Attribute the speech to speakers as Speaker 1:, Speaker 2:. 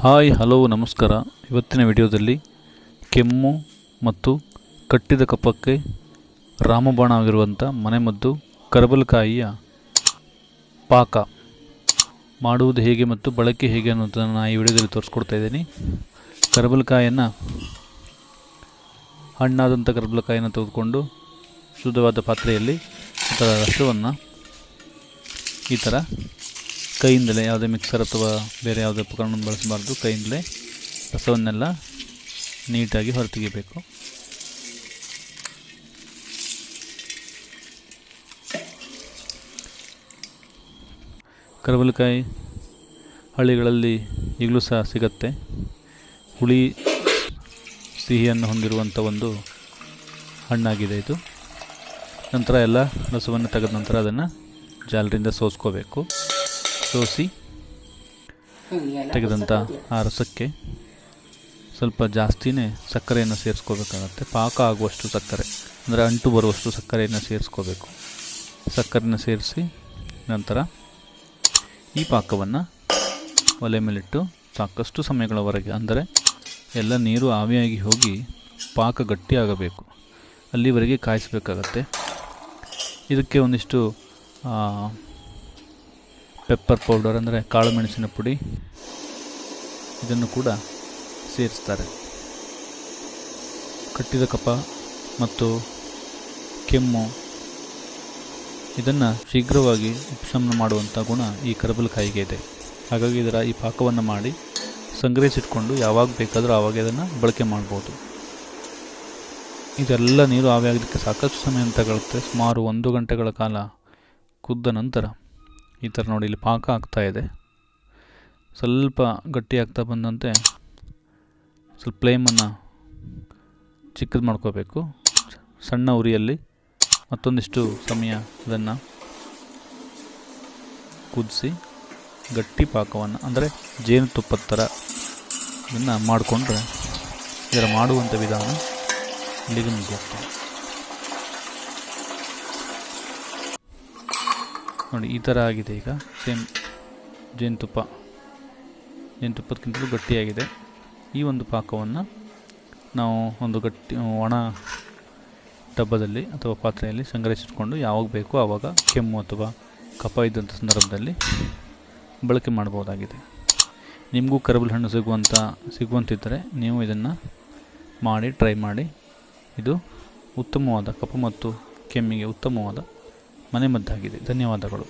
Speaker 1: Hi hello ನಮಸ್ಕಾರ. ಇವತ್ತಿನ ವಿಡಿಯೋದಲ್ಲಿ ಕೆಮ್ಮು ಮತ್ತು ಕಟ್ಟಿದ ಕಫಕ್ಕೆ ರಾಮಬಾಣ ಆಗಿರುವಂಥ ಮನೆಮದ್ದು ಕರಬಲಕಾಯಿಯ ಪಾಕ ಮಾಡುವುದು ಹೇಗೆ ಮತ್ತು ಬಳಕೆ ಹೇಗೆ ಅನ್ನೋದನ್ನು ನಾನು ಈ ವಿಡಿಯೋದಲ್ಲಿ ತೋರಿಸ್ಕೊಡ್ತಾ ಇದ್ದೀನಿ. ಕರಬಲಕಾಯಿಯನ್ನು ಹಣ್ಣಾದಂಥ ಕರಬಲಕಾಯಿಯನ್ನು ತೆಗೆದುಕೊಂಡು ಶುದ್ಧವಾದ ಪಾತ್ರೆಯಲ್ಲಿ ಅದರ ರಸವನ್ನು ಈ ಥರ ಕೈಯಿಂದಲೇ, ಯಾವುದೇ ಮಿಕ್ಸರ್ ಅಥವಾ ಬೇರೆ ಯಾವುದೇ ಉಪಕರಣವನ್ನು ಬಳಸಬಾರ್ದು, ಕೈಯಿಂದಲೇ ರಸವನ್ನೆಲ್ಲ ನೀಟಾಗಿ ಹೊರತೆಗೆಯಬೇಕು. ಕರಬಲಕಾಯಿ ಹಳ್ಳಿಗಳಲ್ಲಿ ಈಗಲೂ ಸಹ ಸಿಗತ್ತೆ. ಹುಳಿ ಸಿಹಿಯನ್ನು ಹೊಂದಿರುವಂಥ ಒಂದು ಹಣ್ಣಾಗಿದೆ ಇದು. ನಂತರ ಎಲ್ಲ ರಸವನ್ನು ತೆಗೆದ ನಂತರ ಅದನ್ನು ಜಾಲರಿಂದ ಸೋಸ್ಕೋಬೇಕು. ಸೋಸಿ ತೆಗೆದಂಥ ಆ ರಸಕ್ಕೆ ಸ್ವಲ್ಪ ಜಾಸ್ತಿನೇ ಸಕ್ಕರೆಯನ್ನು ಸೇರಿಸ್ಕೋಬೇಕಾಗತ್ತೆ. ಪಾಕ ಆಗುವಷ್ಟು ಸಕ್ಕರೆ, ಅಂದರೆ ಅಂಟು ಬರುವಷ್ಟು ಸಕ್ಕರೆಯನ್ನು ಸೇರಿಸ್ಕೋಬೇಕು. ಸಕ್ಕರೆಯನ್ನು ಸೇರಿಸಿ ನಂತರ ಈ ಪಾಕವನ್ನು ಒಲೆ ಮೇಲಿಟ್ಟು ಸಾಕಷ್ಟು ಸಮಯಗಳವರೆಗೆ, ಅಂದರೆ ಎಲ್ಲ ನೀರು ಆವಿಯಾಗಿ ಹೋಗಿ ಪಾಕ ಗಟ್ಟಿಯಾಗಬೇಕು, ಅಲ್ಲಿವರೆಗೆ ಕಾಯಿಸಬೇಕಾಗತ್ತೆ. ಇದಕ್ಕೆ ಒಂದಿಷ್ಟು ಪೆಪ್ಪರ್ ಪೌಡರ್, ಅಂದರೆ ಕಾಳು ಮೆಣಸಿನ ಪುಡಿ, ಇದನ್ನು ಕೂಡ ಸೇರಿಸ್ತಾರೆ. ಕಟ್ಟಿದ ಕಫ ಮತ್ತು ಕೆಮ್ಮು ಇದನ್ನು ಶೀಘ್ರವಾಗಿ ಉಪಶಮನ ಮಾಡುವಂಥ ಗುಣ ಈ ಕರಬಲಕಾಯಿಗೆ ಇದೆ. ಹಾಗಾಗಿ ಇದರ ಈ ಪಾಕವನ್ನು ಮಾಡಿ ಸಂಗ್ರಹಿಸಿಟ್ಕೊಂಡು ಯಾವಾಗ ಬೇಕಾದರೂ ಆವಾಗ ಇದನ್ನು ಬಳಕೆ ಮಾಡ್ಬೋದು. ಇದೆಲ್ಲ ನೀರು ಆವಿಯಾಗೋದಕ್ಕೆ ಸಾಕಷ್ಟು ಸಮಯ ತಗೊಳುತ್ತೆ. ಸುಮಾರು 1 ಗಂಟೆಗಳ ಕಾಲ ಕುದ್ದ ನಂತರ ಈ ಥರ ನೋಡಿ, ಇಲ್ಲಿ ಪಾಕ ಆಗ್ತಾಯಿದೆ. ಸ್ವಲ್ಪ ಗಟ್ಟಿ ಆಗ್ತಾ ಬಂದಂತೆ ಸ್ವಲ್ಪ ಫ್ಲೇಮನ್ನು ಚಿಕ್ಕದು ಮಾಡ್ಕೋಬೇಕು. ಸಣ್ಣ ಉರಿಯಲ್ಲಿ ಮತ್ತೊಂದಿಷ್ಟು ಸಮಯ ಅದನ್ನು ಕುದಿಸಿ ಗಟ್ಟಿ ಪಾಕವನ್ನು, ಅಂದರೆ ಜೇನುತುಪ್ಪದ ಥರ ಇದನ್ನು ಮಾಡಿಕೊಂಡ್ರೆ ಇದರ ಮಾಡುವಂಥ ವಿಧಾನ ಇಲ್ಲಿಗೆ ಮುಗಿಯುತ್ತೆ. ನೋಡಿ, ಈ ಥರ ಆಗಿದೆ. ಈಗ ಸೇಮ್ ಜೇನುತುಪ್ಪದಕ್ಕಿಂತಲೂ ಗಟ್ಟಿಯಾಗಿದೆ. ಈ ಒಂದು ಪಾಕವನ್ನು ನಾವು ಒಂದು ಒಣ ಡಬ್ಬದಲ್ಲಿ ಅಥವಾ ಪಾತ್ರೆಯಲ್ಲಿ ಸಂಗ್ರಹಿಸಿಟ್ಕೊಂಡು ಯಾವಾಗ ಬೇಕೋ ಆವಾಗ ಕೆಮ್ಮು ಅಥವಾ ಕಫ ಇದ್ದಂಥ ಸಂದರ್ಭದಲ್ಲಿ ಬಳಕೆ ಮಾಡ್ಬೋದಾಗಿದೆ. ನಿಮಗೂ ಕರಬಲ ಹಣ್ಣು ಸಿಗುವಂತಿದ್ದರೆ ನೀವು ಇದನ್ನು ಮಾಡಿ ಟ್ರೈ ಮಾಡಿ. ಇದು ಉತ್ತಮವಾದ ಕಫ ಮತ್ತು ಕೆಮ್ಮಿಗೆ ಉತ್ತಮವಾದ ಮನೆಮದ್ದಾಗಿದೆ. ಧನ್ಯವಾದಗಳು.